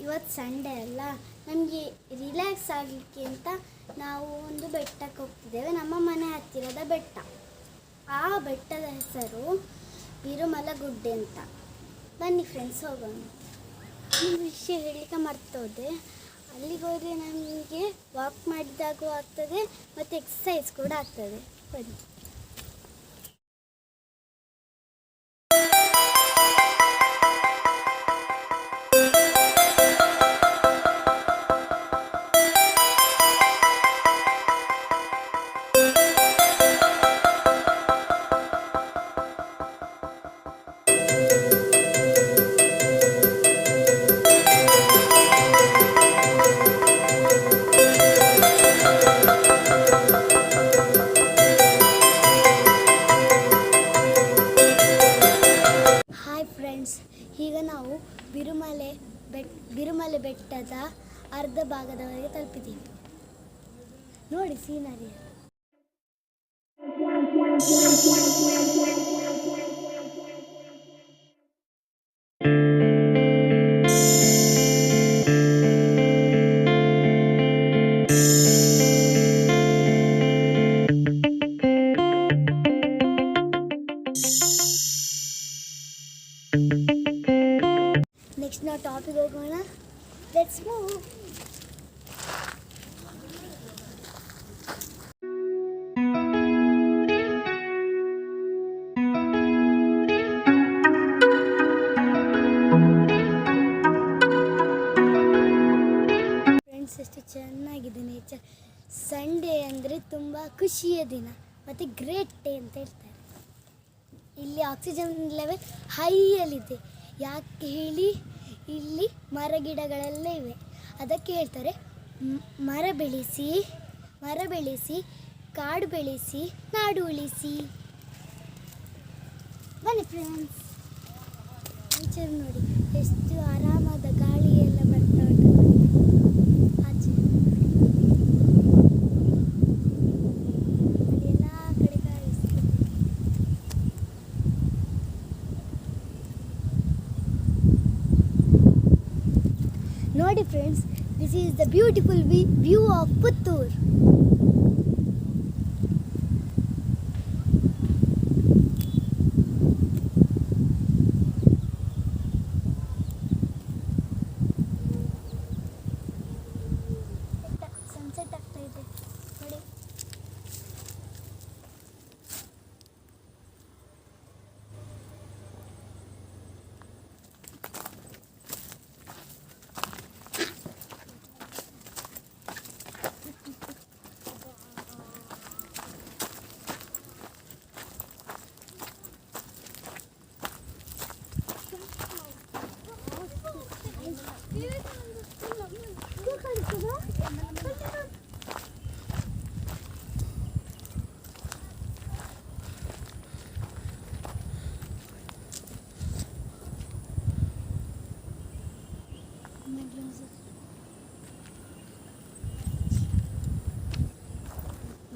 ಇವತ್ತು ಸಂಡೇ ಅಲ್ಲ, ನಮಗೆ ರಿಲ್ಯಾಕ್ಸ್ ಆಗಲಿಕ್ಕೆ ಅಂತ ನಾವು ಒಂದು ಬೆಟ್ಟಕ್ಕೆ ಹೋಗ್ತಿದ್ದೇವೆ. ನಮ್ಮ ಮನೆ ಹತ್ತಿರದ ಬೆಟ್ಟ. ಆ ಬೆಟ್ಟದ ಹೆಸರು ಬಿರುಮಲಗುಡ್ಡೆ ಅಂತ. ಬನ್ನಿ ಫ್ರೆಂಡ್ಸ್, ಹೋಗೋಣ. ಈ ವಿಷಯ ಹೇಳಲಿಕ್ಕೆ ಮರ್ತೋದೆ. ಅಲ್ಲಿಗೆ ಹೋದರೆ ನಮಗೆ ವಾಕ್ ಮಾಡಿದಾಗೂ ಆಗ್ತದೆ ಮತ್ತು ಎಕ್ಸಸೈಸ್ ಕೂಡ ಆಗ್ತದೆ. ಬನ್ನಿ. ಈಗ ನಾವು ಬಿರುಮಲೆ ಬೆಟ್ಟದ ಅರ್ಧ ಭಾಗದವರೆಗೆ ತಲುಪಿದ್ದೀವಿ. ನೋಡಿ ಸೀನರಿ. ನೆಕ್ಸ್ಟ್ ನಾವು ಟಾಪಿಗೆ ಹೋಗೋಣ. Let's move. ಫ್ರೆಂಡ್ಸ್, ಎಷ್ಟು ಚೆನ್ನಾಗಿದೆ ನೇಚರ್. ಸಂಡೇ ಅಂದರೆ ತುಂಬ ಖುಷಿಯ ದಿನ ಮತ್ತು ಗ್ರೇಟ್ ಡೇ ಅಂತ ಹೇಳ್ತಾರೆ. ಇಲ್ಲಿ ಆಕ್ಸಿಜನ್ ಲೆವೆಲ್ ಹೈಯಲ್ಲಿದೆ. ಯಾಕೆ ಹೇಳಿ? ಇಲ್ಲಿ ಮರ ಗಿಡಗಳೆಲ್ಲ ಇವೆ. ಅದಕ್ಕೆ ಹೇಳ್ತಾರೆ ಮರ ಬೆಳೆಸಿ ಕಾಡು ಬೆಳೆಸಿ ನಾಡು ಉಳಿಸಿ. ಬನ್ನಿ ಫ್ರೆಂಡ್ಸ್, ನೇಚರ್ ನೋಡಿ ಎಷ್ಟು ಆರಾಮಾದ ಗಾಳಿ ಎಲ್ಲ ಬರ್ತಾ ಉಂಟು. ಆಚೆ ಎಲ್ಲ ಕಡೆ ಕಾಣಿಸ್ತದೆ. ನೋಡಿ friends, this is the beautiful view of Puttur. Sunset ಆಗ್ತಾ ಇದೆ ನೋಡಿ.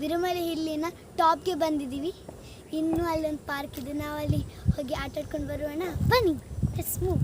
ಬಿರುಮಲೆ ಹಿಲ್ಲಿನ ಟಾಪ್ಗೆ ಬಂದಿದ್ದೀವಿ. ಇನ್ನೂ ಅಲ್ಲೊಂದು ಪಾರ್ಕ್ ಇದೆ, ನಾವು ಅಲ್ಲಿ ಹೋಗಿ ಆಟ ಆಡ್ಕೊಂಡು ಬರೋಣ. ಬನ್ನಿ, ಲೆಟ್ಸ್ ಮೂವ್.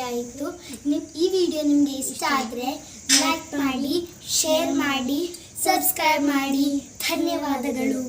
ಆಯಿತು. ಈ ವಿಡಿಯೋ ನಿಮಗೆ ಇಷ್ಟ ಆದರೆ ಲೈಕ್ ಮಾಡಿ, ಶೇರ್ ಮಾಡಿ, ಸಬ್ಸ್ಕ್ರೈಬ್ ಮಾಡಿ. ಧನ್ಯವಾದಗಳು.